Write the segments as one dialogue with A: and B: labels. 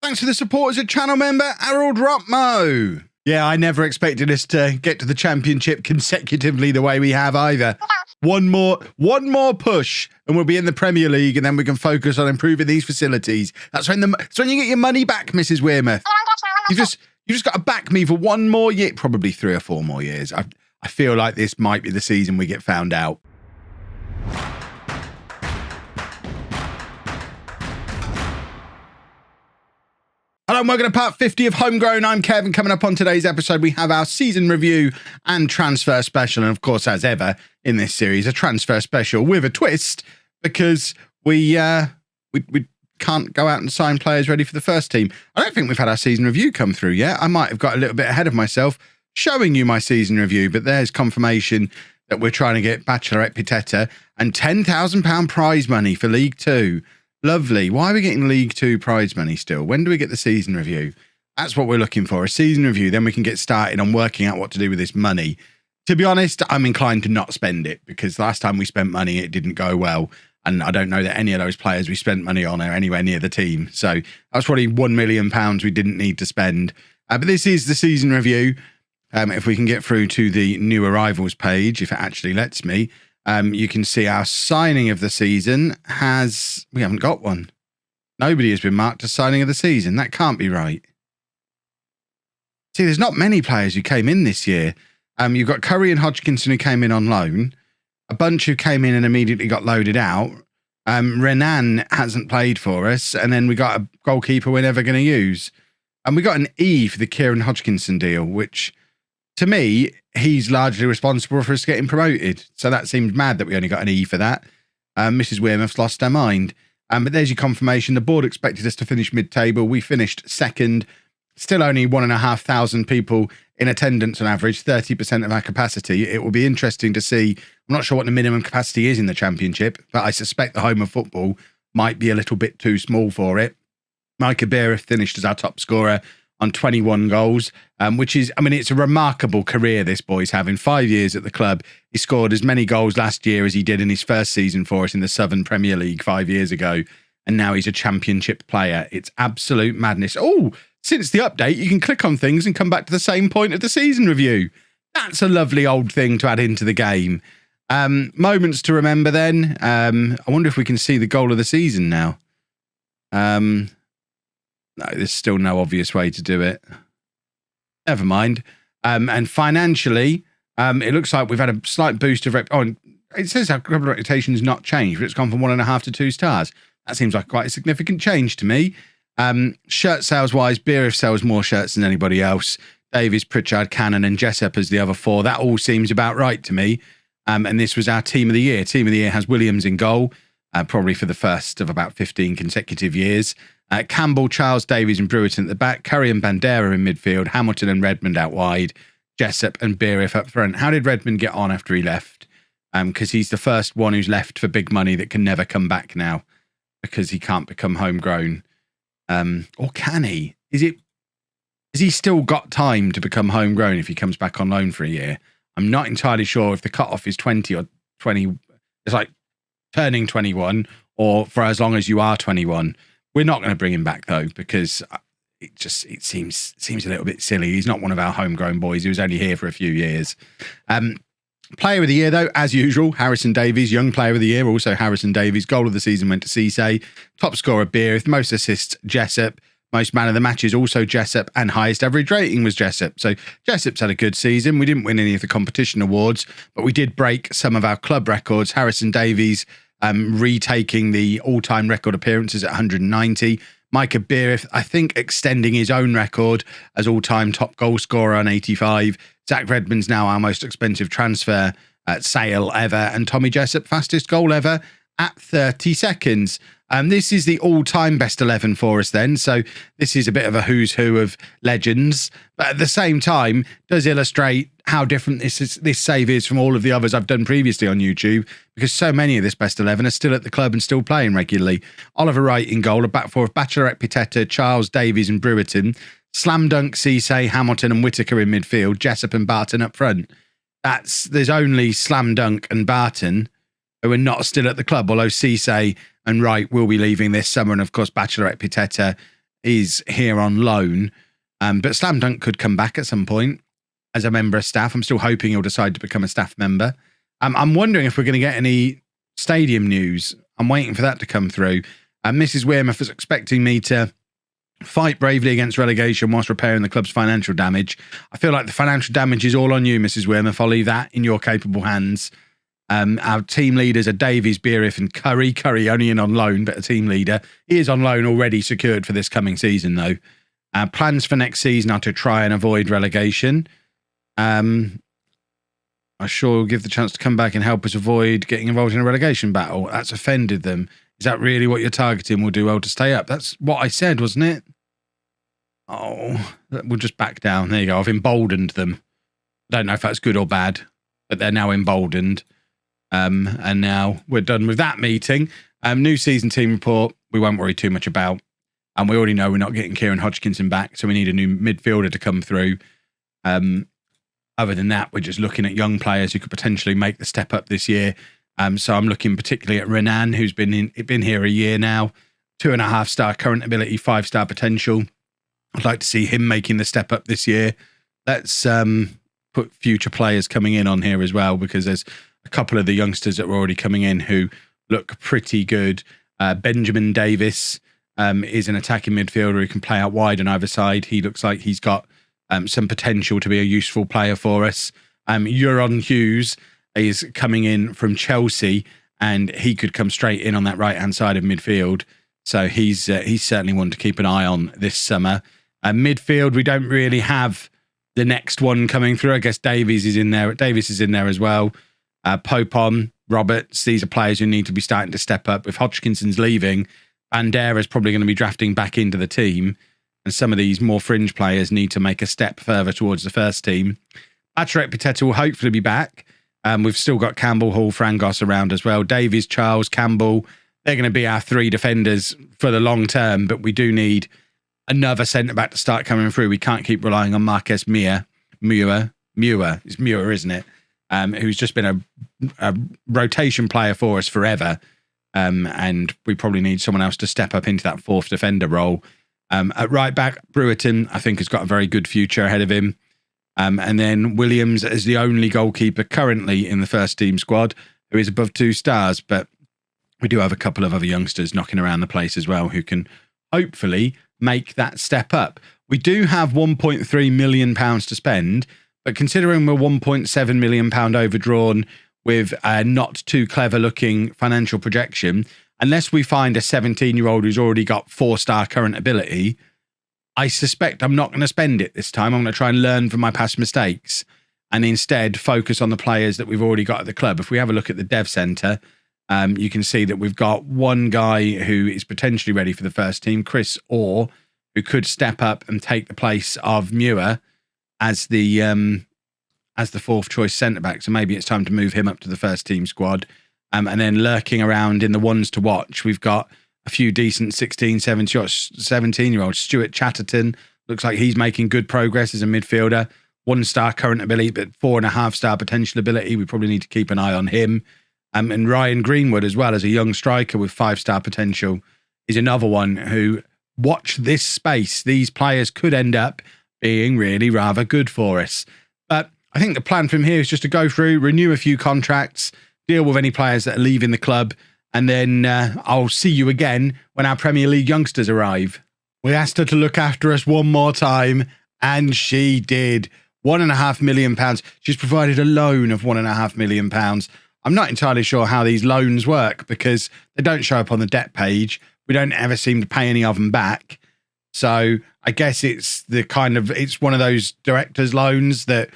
A: Thanks for the support as a channel member, Harold Rotmo. Yeah, I never expected us to get to the championship consecutively the way we have either. One more push and we'll be in the Premier League, and then we can focus on improving these facilities. That's when you get your money back, Mrs Wearmouth. You just got to back me for one more year, probably 3 or 4 more years. I feel like this might be the season we get found out. Hello and welcome to part 50 of Homegrown. I'm Kevin. Coming up on today's episode, we have our season review and transfer special. And of course, as ever in this series, a transfer special with a twist, because we can't go out and sign players ready for the first team. I don't think we've had our season review come through yet. I might have got a little bit ahead of myself showing you my season review, but there's confirmation that we're trying to get Bachelorette Pitetta and £10,000 prize money for League 2. Lovely. Why are we getting League 2 prize money still? When do we get the season review? That's what we're looking for, a season review. Then we can get started on working out what to do with this money. To be honest, I'm inclined to not spend it, because last time we spent money, it didn't go well. And I don't know that any of those players we spent money on are anywhere near the team. So that was probably £1 million we didn't need to spend. But this is the season review. If we can get through to the new arrivals page, if it actually lets me, you can see our signing of the season we haven't got one. Nobody has been marked as signing of the season. That can't be right. See, there's not many players who came in this year. You've got Curry and Hodgkinson who came in on loan. A bunch who came in and immediately got loaded out. Renan hasn't played for us. And then we got a goalkeeper we're never going to use. And we got an E for the Kieran Hodgkinson deal, which, to me, he's largely responsible for us getting promoted. So that seems mad that we only got an E for that. Mrs Wearmouth's lost her mind. But there's your confirmation. The board expected us to finish mid-table. We finished second. Still only 1,500 people in attendance on average, 30% of our capacity. It will be interesting to see. I'm not sure what the minimum capacity is in the championship, but I suspect the home of football might be a little bit too small for it. Micah Beereth finished as our top scorer on 21 goals, which is, I mean, it's a remarkable career this boy's having. 5 years at the club. He scored as many goals last year as he did in his first season for us in the Southern Premier League 5 years ago. And now he's a championship player. It's absolute madness. Oh, since the update, you can click on things and come back to the same point of the season review. That's a lovely old thing to add into the game. Moments to remember then. I wonder if we can see the goal of the season now. No, there's still no obvious way to do it. Never mind. And financially, it looks like we've had a slight boost of it says our club reputation has not changed, but it's gone from 1.5 to 2 stars. That seems like quite a significant change to me. Shirt sales wise, Beereth sells more shirts than anybody else. Davies, Pritchard, Cannon and Jessup as the other 4. That all seems about right to me. And this was our team of the year. Team of the year has Williams in goal, probably for the first of about 15 consecutive years. Campbell, Charles, Davies and Brewerton at the back. Curry and Bandera in midfield. Hamilton and Redmond out wide. Jessup and Beereth up front. How did Redmond get on after he left? Because he's the first one who's left for big money that can never come back now, because he can't become homegrown. Or can he? Has he still got time to become homegrown if he comes back on loan for a year? I'm not entirely sure if the cutoff is 20 or 20. It's like turning 21, or for as long as you are 21. We're not going to bring him back though, because it seems a little bit silly. He's not one of our homegrown boys. He was only here for a few years. Player of the year though, as usual, Harrison Davies. Young player of the year, also Harrison Davies. Goal of the season went to Cisse. Top scorer Beereth. Most assists Jessup. Most man of the matches also Jessup, and highest average rating was Jessup. So Jessup's had a good season. We didn't win any of the competition awards, but we did break some of our club records. Harrison Davies retaking the all-time record appearances at 190. Micah Beereth, I think, extending his own record as all-time top goal scorer on 85. Zach Redmond's now our most expensive transfer sale ever. And Tommy Jessup, fastest goal ever at 30 seconds. This is the all-time best 11 for us then. So this is a bit of a who's who of legends. But at the same time, does illustrate how different this save is from all of the others I've done previously on YouTube, because so many of this best 11 are still at the club and still playing regularly. Oliver Wright in goal, a back four of Bachelorette Pitetta, Charles, Davies and Brewerton. Slam dunk, Cisse, Hamilton and Whittaker in midfield, Jessup and Barton up front. There's only Slam Dunk and Barton who are not still at the club, although Cisse and Wright will be leaving this summer. And of course, Bachelorette Pitetta is here on loan. But Slam Dunk could come back at some point as a member of staff. I'm still hoping he'll decide to become a staff member. I'm wondering if we're going to get any stadium news. I'm waiting for that to come through. Mrs Wearmouth was expecting me to fight bravely against relegation whilst repairing the club's financial damage. I feel like the financial damage is all on you, Mrs Wearmouth. I'll leave that in your capable hands. Our team leaders are Davies, Beeriff and Curry. Curry only in on loan, but a team leader. He is on loan already secured for this coming season, though. Plans for next season are to try and avoid relegation. I sure will give the chance to come back and help us avoid getting involved in a relegation battle. That's offended them. Is that really what you're targeting? We'll do well to stay up. That's what I said, wasn't it? Oh, we'll just back down. There you go. I've emboldened them. I don't know if that's good or bad, but they're now emboldened. And now we're done with that meeting. New season team report, we won't worry too much about. And we already know we're not getting Kieran Hodgkinson back, so we need a new midfielder to come through. Other than that, we're just looking at young players who could potentially make the step up this year. So I'm looking particularly at Renan, who's been here a year now. 2.5-star current ability, 5-star potential. I'd like to see him making the step up this year. Let's put future players coming in on here as well, because there's a couple of the youngsters that are already coming in who look pretty good. Benjamin Davis is an attacking midfielder who can play out wide on either side. He looks like he's got some potential to be a useful player for us. Euron Hughes is coming in from Chelsea, and he could come straight in on that right-hand side of midfield. So he's certainly one to keep an eye on this summer. Midfield, we don't really have the next one coming through. I guess Davies is in there. Davis is in there as well. Popon, Roberts, these are players who need to be starting to step up. If Hodgkinson's leaving, Bandera's probably going to be drafting back into the team. And some of these more fringe players need to make a step further towards the first team. Bacharek Pitetta will hopefully be back. We've still got Campbell, Hall, Frangos around as well. Davies, Charles, Campbell. They're going to be our three defenders for the long term, but we do need another centre-back to start coming through. We can't keep relying on Marques Muir. It's Muir, isn't it? Who's just been a rotation player for us forever. And we probably need someone else to step up into that fourth defender role. At right back, Brewerton, I think, has got a very good future ahead of him. And then Williams is the only goalkeeper currently in the first team squad who is above 2 stars. But we do have a couple of other youngsters knocking around the place as well who can hopefully make that step up. We do have £1.3 million to spend, but considering we're £1.7 million overdrawn with a not too clever looking financial projection, unless we find a 17-year-old who's already got 4-star current ability, I suspect I'm not going to spend it this time. I'm going to try and learn from my past mistakes and instead focus on the players that we've already got at the club. If we have a look at the dev centre, you can see that we've got one guy who is potentially ready for the first team, Chris Orr, who could step up and take the place of Muir as the fourth choice centre-back. So maybe it's time to move him up to the first team squad. And then lurking around in the ones to watch, we've got a few decent 16, 17-year-olds. Stuart Chatterton looks like he's making good progress as a midfielder. 1-star current ability, but 4.5-star potential ability. We probably need to keep an eye on him. And Ryan Greenwood as well, as a young striker with 5-star potential, is another one who, watch this space. These players could end up being really rather good for us. But I think the plan from here is just to go through, renew a few contracts, deal with any players that are leaving the club, and then I'll see you again when our Premier League youngsters arrive. We asked her to look after us one more time, and she did. £1.5 million. She's provided a loan of £1.5 million. I'm not entirely sure how these loans work because they don't show up on the debt page. We don't ever seem to pay any of them back. So I guess it's one of those director's loans that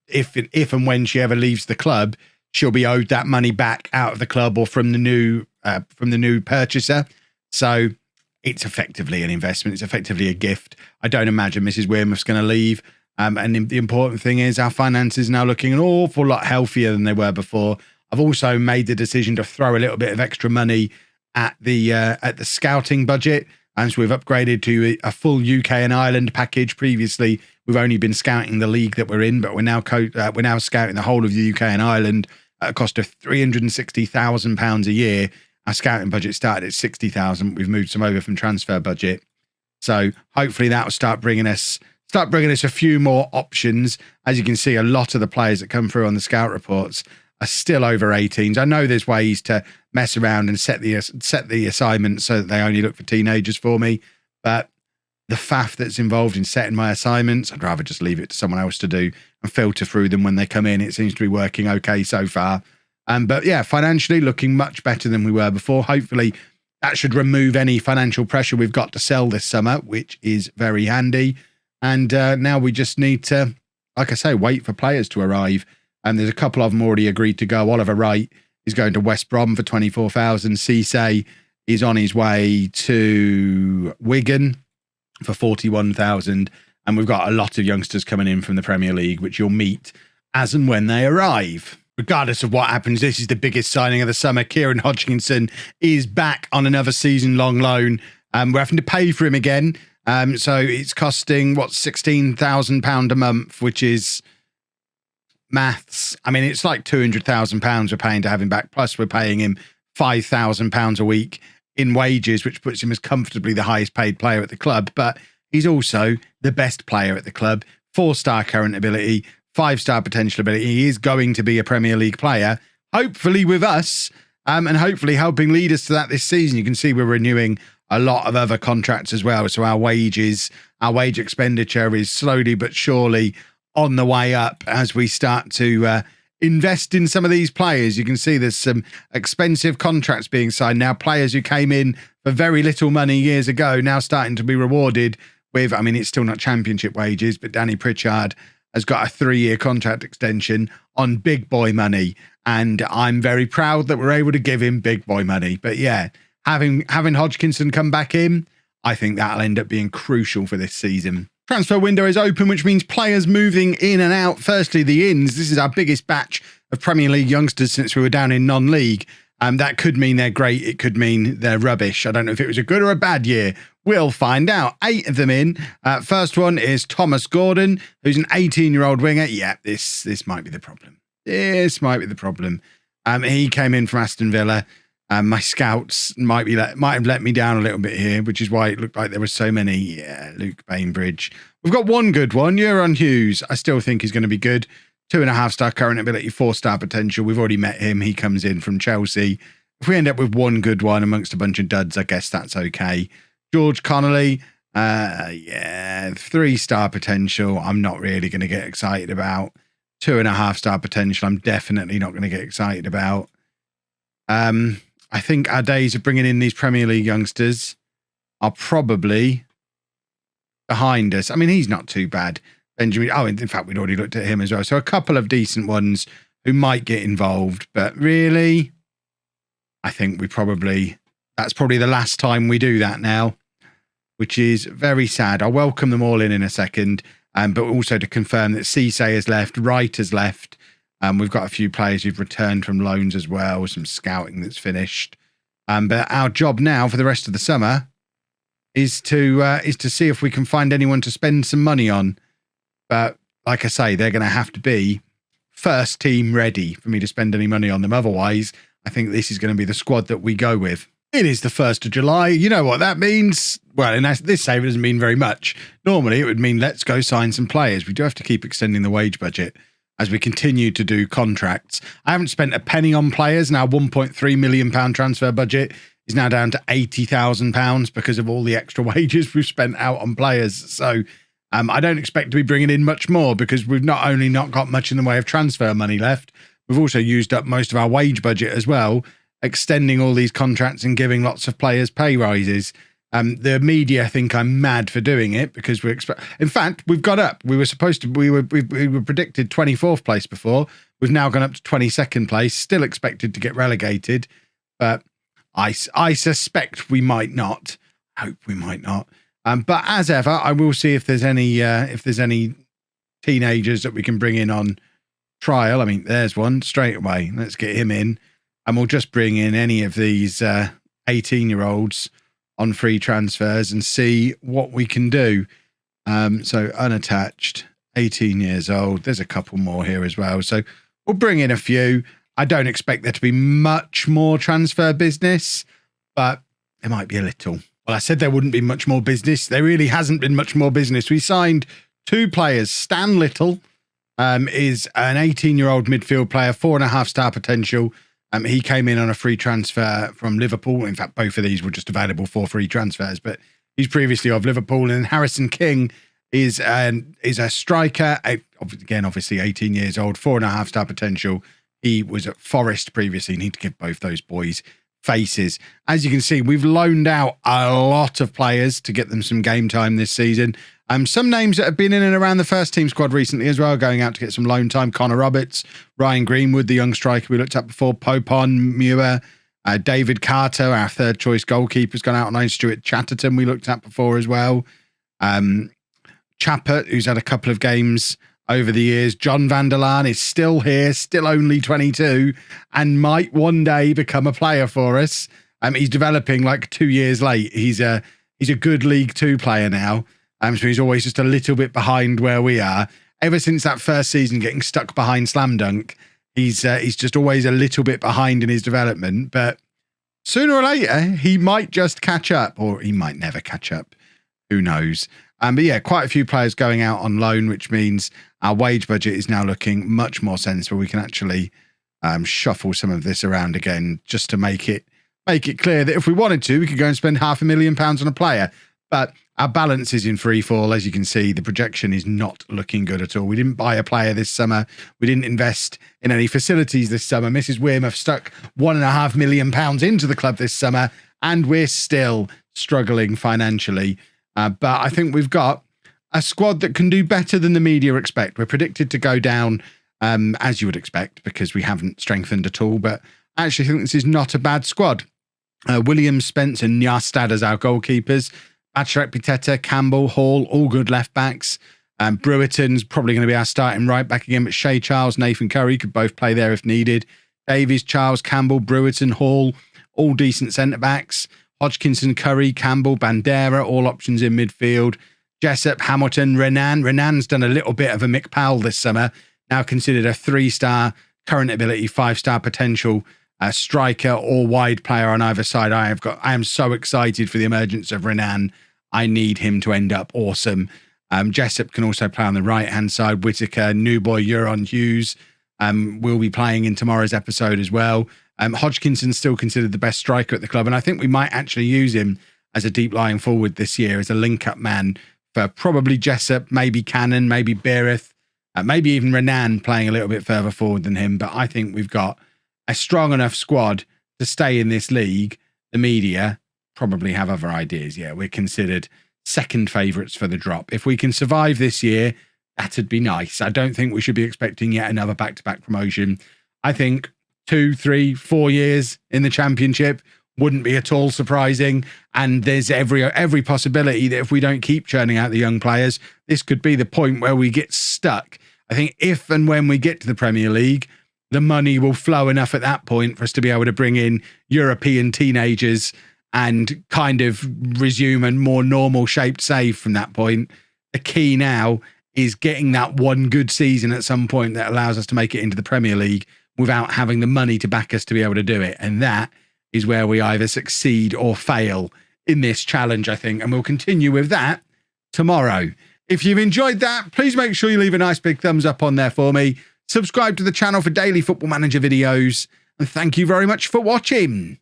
A: if and when she ever leaves the club, she'll be owed that money back out of the club or from the new purchaser. So it's effectively an investment. It's effectively a gift. I don't imagine Mrs Wearmouth's going to leave. And the important thing is our finances are now looking an awful lot healthier than they were before. I've also made the decision to throw a little bit of extra money at the scouting budget. And so we've upgraded to a full UK and Ireland package. Previously, we've only been scouting the league that we're in, but we're now scouting the whole of the UK and Ireland at a cost of £360,000 a year. Our scouting budget started at £60,000. We've moved some over from transfer budget. So hopefully that will start bringing us a few more options. As you can see, a lot of the players that come through on the scout reports are still over 18s. I know there's ways to mess around and set the assignment so that they only look for teenagers for me, but the faff that's involved in setting my assignments, I'd rather just leave it to someone else to do and filter through them when they come in. It seems to be working okay so far. But yeah, financially looking much better than we were before. Hopefully that should remove any financial pressure we've got to sell this summer, which is very handy. And now we just need to, like I say, wait for players to arrive. And there's a couple of them already agreed to go. Oliver Wright is going to West Brom for 24,000. Cisse is on his way to Wigan for 41,000. And we've got a lot of youngsters coming in from the Premier League, which you'll meet as and when they arrive. Regardless of what happens, this is the biggest signing of the summer. Kieran Hodgkinson is back on another season-long loan. We're having to pay for him again. So it's costing, £16,000 a month, which is maths. I mean, it's like £200,000 we're paying to have him back. Plus, we're paying him £5,000 a week in wages, which puts him as comfortably the highest paid player at the club. But he's also the best player at the club. 4-star current ability, 5-star potential ability. He is going to be a Premier League player, hopefully with us, and hopefully helping lead us to that this season. You can see we're renewing a lot of other contracts as well. So our wage expenditure is slowly but surely on the way up as we start to invest in some of these players. You can see there's some expensive contracts being signed now. Players who came in for very little money years ago now starting to be rewarded with, I mean, it's still not championship wages, but Danny Pritchard has got a 3-year contract extension on big boy money. And I'm very proud that we're able to give him big boy money. But yeah, having Hodgkinson come back in, I think that'll end up being crucial for this season. Transfer window is open, which means players moving in and out. Firstly, the ins. This is our biggest batch of Premier League youngsters since we were down in non-league. That could mean they're great. It could mean they're rubbish. I don't know if it was a good or a bad year. We'll find out. 8 of them in. First one is Thomas Gordon, who's an 18-year-old winger. Yeah, this might be the problem. This might be the problem. He came in from Aston Villa. My scouts might have let me down a little bit here, which is why it looked like there were so many. Yeah, Luke Bainbridge. We've got one good one. Euron Hughes. I still think he's going to be good. 2.5-star current ability, 4-star potential. We've already met him. He comes in from Chelsea. If we end up with one good one amongst a bunch of duds, I guess that's okay. George Connolly. 3-star potential. I'm not really going to get excited about. 2.5-star potential. I'm definitely not going to get excited about. I think our days of bringing in these Premier League youngsters are probably behind us. I mean, he's not too bad. Benjamin, in fact, we'd already looked at him as well. So a couple of decent ones who might get involved. But really, I think that's probably the last time we do that now, which is very sad. I'll welcome them all in a second. But also to confirm that Cisse has left, Wright has left. We've got a few players who've returned from loans as well, some scouting that's finished. But our job now for the rest of the summer is to see if we can find anyone to spend some money on. But like I say, they're going to have to be first team ready for me to spend any money on them. Otherwise, I think this is going to be the squad that we go with. It is the 1st of July. You know what that means? Well, in this save, it doesn't mean very much. Normally, it would mean let's go sign some players. We do have to keep extending the wage budget as we continue to do contracts. I haven't spent a penny on players. Now, £1.3 million transfer budget is now down to £80,000 because of all the extra wages we've spent out on players. So I don't expect to be bringing in much more because we've not only not got much in the way of transfer money left, we've also used up most of our wage budget as well, extending all these contracts and giving lots of players pay rises. The media think I'm mad for doing it because in fact, we've got up. We were predicted 24th place before. We've now gone up to 22nd place, still expected to get relegated. But I suspect we might not. Hope we might not. But as ever, I will see if there's any teenagers that we can bring in on trial. I mean, there's one straight away. Let's get him in. And we'll just bring in any of these 18-year-olds on free transfers and see what we can do. So unattached, 18 years old. There's a couple more here as well. So we'll bring in a few. I don't expect there to be much more transfer business, but there might be a little. Well, I said there wouldn't be much more business. There really hasn't been much more business. We signed 2 players. Stan Little is an 18-year-old midfield player, 4.5-star potential. He came in on a free transfer from Liverpool. In fact, both of these were just available for free transfers, but he's previously of Liverpool. And Harrison King is a striker, again, obviously 18 years old, 4.5-star potential. He was at Forest previously. Need to give both those boys faces. As you can see, we've loaned out a lot of players to get them some game time this season. Some names that have been in and around the first team squad recently as well, going out to get some loan time. Connor Roberts, Ryan Greenwood, the young striker we looked at before, Popon, Muir, David Carter, our third choice goalkeeper, has gone out on loan. Stuart Chatterton we looked at before as well. Chappert, who's had a couple of games over the years. John Vanderlaan is still here, still only 22, and might one day become a player for us. He's developing like 2 years late. He's a good League Two player now. So he's always just a little bit behind where we are. Ever since that first season, getting stuck behind Slam Dunk, he's just always a little bit behind in his development. But sooner or later, he might just catch up, or he might never catch up. Who knows? But yeah, quite a few players going out on loan, which means our wage budget is now looking much more sensible. We can actually shuffle some of this around again just to make it clear that if we wanted to, we could go and spend £500,000 on a player. But our balance is in free fall. As you can see, the projection is not looking good at all. We didn't buy a player this summer. We didn't invest in any facilities this summer. Mrs Wearmouth stuck £1.5 million into the club this summer, and we're still struggling financially. But I think we've got a squad that can do better than the media expect. We're predicted to go down, as you would expect, because we haven't strengthened at all. But I actually think this is not a bad squad. Williams, Spence and Njarstad as our goalkeepers. Bacharek, Piteta, Campbell, Hall, all good left backs. Brewerton's probably going to be our starting right back again, but Shea Charles, Nathan Curry could both play there if needed. Davies, Charles, Campbell, Brewerton, Hall, all decent centre backs. Hodgkinson, Curry, Campbell, Bandera, all options in midfield. Jessup, Hamilton, Renan. Renan's done a little bit of a Mick Powell this summer, now considered a 3-star current ability, 5-star potential striker or wide player on either side. I am so excited for the emergence of Renan. I need him to end up awesome. Jessup can also play on the right-hand side. Whitaker, new boy, Euron Hughes will be playing in tomorrow's episode as well. Hodgkinson's still considered the best striker at the club, and I think we might actually use him as a deep-lying forward this year, as a link-up man for probably Jessup, maybe Cannon, maybe Beereth, maybe even Renan playing a little bit further forward than him. But I think we've got a strong enough squad to stay in this league. The media probably have other ideas. Yeah, we're considered second favourites for the drop. If we can survive this year, that'd be nice. I don't think we should be expecting yet another back-to-back promotion. I think 2, 3, 4 years in the Championship wouldn't be at all surprising. And there's every possibility that if we don't keep churning out the young players, this could be the point where we get stuck. I think if and when we get to the Premier League, the money will flow enough at that point for us to be able to bring in European teenagers and kind of resume a more normal shaped save from that point. The key now is getting that one good season at some point that allows us to make it into the Premier League without having the money to back us to be able to do it. And that is where we either succeed or fail in this challenge, I think. And we'll continue with that tomorrow. If you've enjoyed that, please make sure you leave a nice big thumbs up on there for me. Subscribe to the channel for daily Football Manager videos. And thank you very much for watching.